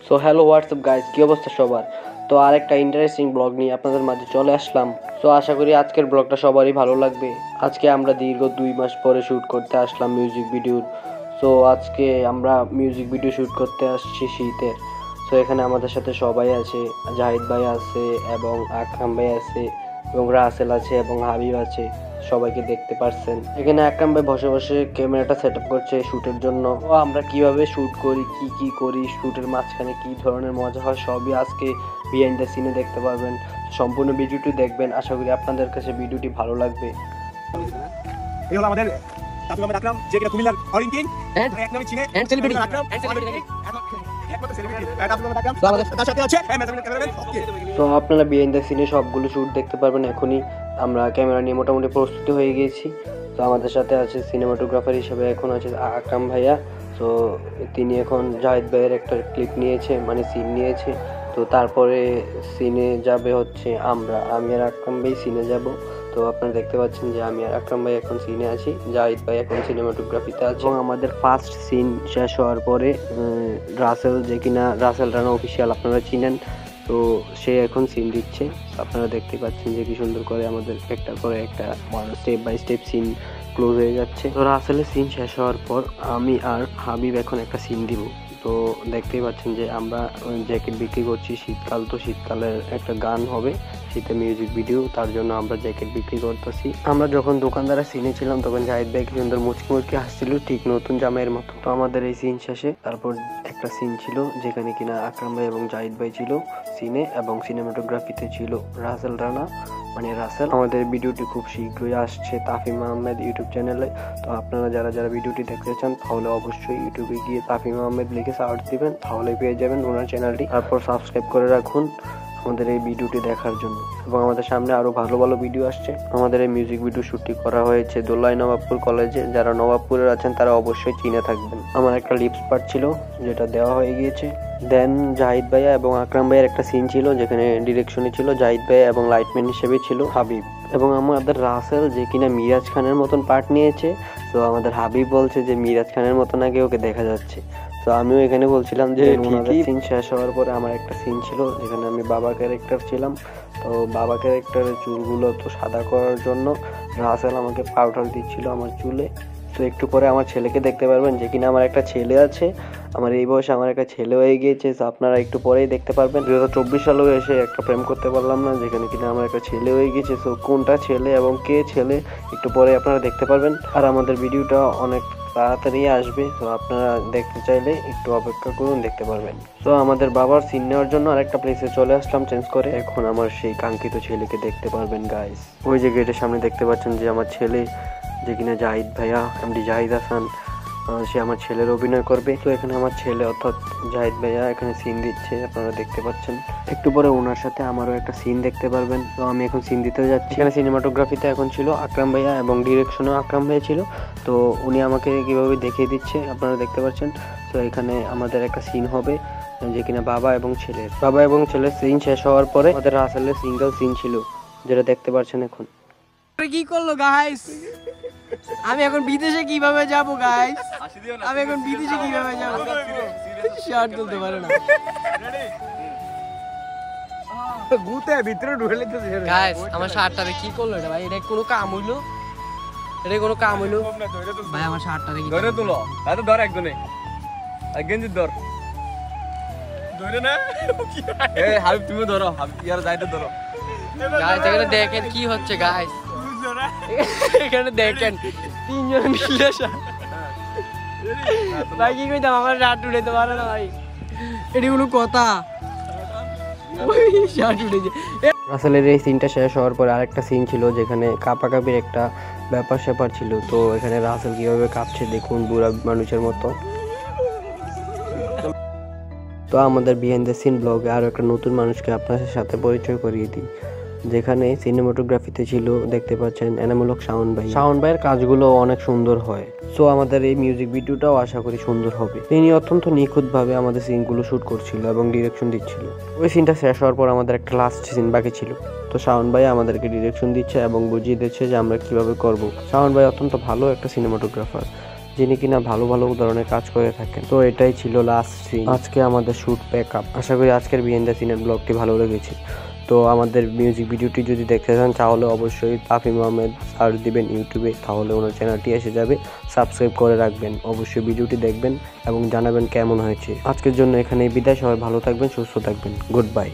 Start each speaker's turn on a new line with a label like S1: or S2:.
S1: So hello WhatsApp guys, কী অবস্থা সবার? তো আরেকটা ইন্টারেস্টিং ব্লগ নিয়ে আপনাদের মাঝে চলে আসলাম। সো আশা করি আজকের ব্লগটা সবারই ভালো লাগবে। আজকে আমরা দীর্ঘ 2 মাস পরে শ্যুট করতে আসলাম মিউজিক ভিডিওর। সো আজকে আমরা মিউজিক ভিডিও শ্যুট করতে আসছি শীতের। সো এখানে আমাদের সাথে সবাই আছে, জাহিদ ভাই আছে এবং আকরাম ভাই আছে এবং রাসেল আছে এবং হাবিব আছে। সবাইকে দেখতে পারছেন। এখানে আকরাম ভাই বসে বসে ক্যামেরাটা সেট আপ করছে শ্যুটের জন্য। ও আমরা কিভাবে শ্যুট করি, কি করি, শ্যুটের মাঝখানে কি ধরনের মজা হয় সবই আজকে বিহাইন্ড দ্য সিনে দেখতে পারবেন। সম্পূর্ণ ভিডিওটি দেখবেন, আশা করি আপনাদের কাছে ভিডিওটি ভালো লাগবে।
S2: এই হলো আমাদের আকরাম, যে কিনা কুমিল্লার অরিন কিং এন্ড এক নামে চিনে and celebrity Akram and celebrity একমাত্র সেলিব্রিটি আকরাম তার সাথে আছে মেজামিন ক্যামেরাম্যান। ওকে,
S1: তো আপনারা বিহাইন্ড দ্য সিনে সবগুলো শ্যুট দেখতে পারবেন। এখনই আমরা ক্যামেরা নিয়ে মোটামুটি প্রস্তুতি হয়ে গিয়েছি। তো আমাদের সাথে আছে সিনেমাটোগ্রাফার হিসেবে এখন আছে আকরাম ভাইয়া। তো তিনি এখন জাহিদ ভাইয়ের একটা ক্লিপ নিয়েছে, মানে সিন নিয়েছে। তো তারপরে সিনে যাবে হচ্ছে আমি আর আকরাম ভাই সিনে যাব। তো আপনারা দেখতে পাচ্ছেন যে আমি আর আকরাম ভাই এখন সিনে আছি, জাহিদ ভাই এখন সিনেমাটোগ্রাফিতে আছে। এবং আমাদের ফার্স্ট সিন শেষ হওয়ার পরে রাসেল, যে কিনা রাসেল রানা অফিসিয়াল আপনারা চিনেন, তো সে এখন সিন দিচ্ছে। আপনারা দেখতে পাচ্ছেন যে কি সুন্দর করে আমাদের একটা করে একটা step by step scene close হয়ে যাচ্ছে। তো রাসেলের সিন শেষ হওয়ার পর আমি আর হাবিব এখন একটা সিন দিব। তো দেখতেই পাচ্ছেন যে আমরা জ্যাকেট বিক্রি করছি, শীতকাল, তো শীতকালের একটা গান হবে, শীতের মিউজিক ভিডিও, তার জন্য আমরা জ্যাকেট বিক্রি করতেছি। আমরা যখন দোকানদারের সিনে ছিলাম তখন জাহিদ ভাই কি সুন্দর মুচকি মুচকি হাসছিল, ঠিক নতুন জামাইয়ের মতো। তো আমাদের এই সিন শেষে তারপর একটা সিন ছিল যেখানে কিনা আকরাম ভাই এবং জাহিদ ভাই ছিল সিনে, এবং সিনেমাটোগ্রাফিতে ছিল রাসেল রানা, মানে রাসেল। আমাদের ভিডিওটি খুব শীঘ্রই আসছে তাফিম আহমেদ ইউটিউব চ্যানেলে। তো আপনারা যারা ভিডিওটি দেখতে চান তাহলে অবশ্যই ইউটিউবে গিয়ে তাফিম আহমেদ লিখে সার্চ দিবেন, তাহলে পেয়ে যাবেন ওনার চ্যানেলটি। তারপর সাবস্ক্রাইব করে রাখুন আমাদের এই ভিডিওটি দেখার জন্য। এবং আমাদের সামনে আরো ভালো ভালো ভিডিও আসছে। আমাদের এই মিউজিক ভিডিও শুটটি করা হয়েছে দোলাই নবাবপুর কলেজে। যারা নবাবপুরের আছেন তারা অবশ্যই চিনে থাকবেন। আমার একটা লিপস পার্ট ছিল যেটা দেওয়া হয়ে গিয়েছে। দেন জাহিদ ভাইয়া এবং আকরাম ভাইয়ের একটা সিন ছিল যেখানে ডিরেকশনে ছিল জাহিদ ভাইয়া এবং লাইটম্যান হিসেবে ছিল হাবিব। এবং আমাদের রাসেল, যে কিনা মিরাজ খানের মতন পার্ট নিয়েছে। তো আমাদের হাবিব বলছে যে মিরাজ খানের মতন আগে ওকে দেখা যাচ্ছে। তো আমিও এখানে বলছিলাম যে ওনাদের সিন শেষ হওয়ার পরে আমার একটা সিন ছিল যেখানে আমি বাবা ক্যারেক্টার ছিলাম। তো বাবা ক্যারেক্টারের চুলগুলো তো সাদা করার জন্য রাসেল আমাকে পাউডার দিচ্ছিল আমার চুলে। তো একটু পরে আমার ছেলেকে দেখতে পারবেন, যে কিনা আমার একটা ছেলে আছে, আমার এই বয়সে আমার একটা ছেলে হয়ে গিয়েছে। তো আপনারা একটু পরেই দেখতে পারবেন। 2024 সালেও এসে একটা প্রেম করতে পারলাম না, যেখানে কিনা আমার একটা ছেলে হয়ে গিয়েছে। তো কোনটা ছেলে এবং কে ছেলে একটু পরে আপনারা দেখতে পারবেন। আর আমাদের ভিডিওটা অনেক তাড়াতাড়ি আসবে, তো আপনারা দেখতে চাইলে একটু অপেক্ষা করুন, দেখতে পারবেন। তো আমাদের বাবার সিন নেওয়ার জন্য আরেকটা প্লেসে চলে আসলাম চেঞ্জ করে। এখন আমার সেই কাঙ্ক্ষিত ছেলেকে দেখতে পারবেন গাইস। ওই যে গেটের সামনে দেখতে পাচ্ছেন যে আমার ছেলে, যে কিনা জাহিদ ভাইয়া, এমডি জাহিদ হাসান, সে আমার ছেলের অভিনয় করবে। তো এখানে আমার ছেলে অর্থাৎ জাহিদ ভাইয়া এখানে সিন দিচ্ছে, আপনারা দেখতে পাচ্ছেন। একটু পরে ওনার সাথে আমারও একটা সিন দেখতে পারবেন। তো আমি এখন সিন দিতে যাচ্ছি। এখানে সিনেমাটোগ্রাফিতে এখন ছিল আকরাম ভাইয়া এবং ডিরেকশনেও আকরাম ভাইয়া ছিল। তো উনি আমাকে কিভাবে দেখিয়ে দিচ্ছে আপনারা দেখতে পাচ্ছেন। তো এখানে আমাদের একটা সিন হবে যে কিনা বাবা এবং ছেলের সিন শেষ হওয়ার পরে আমাদের রাসেলের সিঙ্গেল সিন ছিল, যেটা দেখতে পাচ্ছেন এখন।
S3: কি করলো গাইস? আমি এখন বিদেশে কিভাবে যাব গাইস? আমি এখন বিদেশে কিভাবে যাব? শার্ট তুলতে পারে না
S2: গুতে ভিতরে ঢুকে লেতেছে
S3: গাইস। আমার শার্টটারে কি করলো এটা ভাই? এটা কোনো কাম হইলো? এটা কোনো কাম হইলো ভাই? আমার শার্টটারে কি
S2: ধরে তুলো? আরে ধর একজনে, গেঞ্জি ধর, ধরে না। এই হাবিব তুমি ধরো, হাবিব ইয়ার যাইতে ধরো
S3: গাইস। এখানে দেখেন কি হচ্ছে গাইস, এখানে দেখেন তিনজন মিলে ভাই কি কইতাম, আমার শার্ট উঠাইতে পারে না ভাই, এটি কোনো কথা? শার্ট উঠেছে।
S1: রাসেলের এই সিনটা শেষ হওয়ার পর আরেকটা সিন ছিল যেখানে কাঁপাকাঁপির একটা ব্যাপার স্যাপার ছিল। তো এখানে রাসেল কিভাবে কাঁপছে দেখুন, বুড়া মানুষের মতো। তো আমাদের বিহাইন্ড দ্য সিন ব্লগে আরও একটা নতুন মানুষকে আপনাদের সাথে পরিচয় করিয়ে দিই, যেখানে সিনেমাটোগ্রাফিতে ছিল দেখতে পাচ্ছেন এনামূলক শাওন ভাইয়ের কাজগুলো অনেক সুন্দর হয়। সো আমাদের এই মিউজিক ভিডিওটাও আশা করি সুন্দর হবে। তিনি অত্যন্ত নিখুঁতভাবে আমাদের সিনগুলো শ্যুট করছিল এবং ডিরেকশন দিচ্ছিল। ওই সিনটা শেষ হওয়ার পর আমাদের একটা লাস্ট সিন বাকি ছিল। তো শাওন ভাই আমাদেরকে ডিরেকশন দিচ্ছে এবং বুঝিয়ে দিচ্ছে যে আমরা কিভাবে করব। শাওন ভাই অত্যন্ত ভালো একটা সিনেমাটোগ্রাফার, যিনি কিনা ভালো ভালো ধরনের কাজ করে থাকেন। তো এটাই ছিল লাস্ট সিন, আজকে আমাদের শুট প্যাক আপ। আশা করি আজকের বিহাইন্ড দ্য সিনের ব্লগটি ভালো লেগেছে। তো আমাদের মিউজিক ভিডিওটি যদি দেখতে চান তাহলে অবশ্যই তাফিম আহমেদ সার্চ দিবেন ইউটিউবে, তাহলে ওনার চ্যানেলটি এসে যাবে। সাবস্ক্রাইব করে রাখবেন, অবশ্যই ভিডিওটি দেখবেন এবং জানাবেন কেমন হয়েছে। আজকের জন্য এখানেই বিদায়, সবাই ভালো থাকবেন, সুস্থ থাকবেন, গুড বাই।